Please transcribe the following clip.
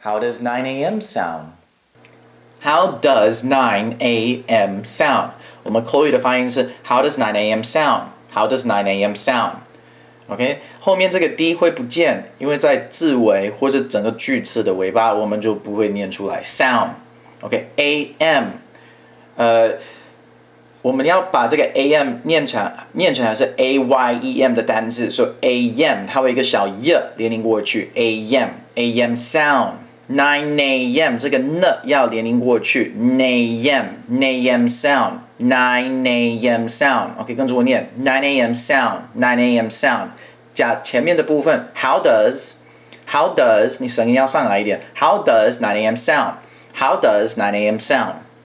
How does 9 a.m. sound? How does 9 a.m. sound? 我们口语的发音是 How does 9 a.m. sound? How does 9 a.m. sound? OK， 后面这个 d 会不见，因为在字尾或者整个句子的尾巴，我们就不会念出来 sound。OK，am，我们要把这个 am 念成来是 ayem 的单字，所以 am 它会有一个小 y 连连过去 am sound。9 a.m. 这个 n 要连连过去 am sound。9 a.m. sound。OK， 跟着我念 9 a.m. sound。9 a.m. sound。加前面的部分 How does 你声音要上来一点 How does 9 a.m. sound? How does 9 a.m. sound?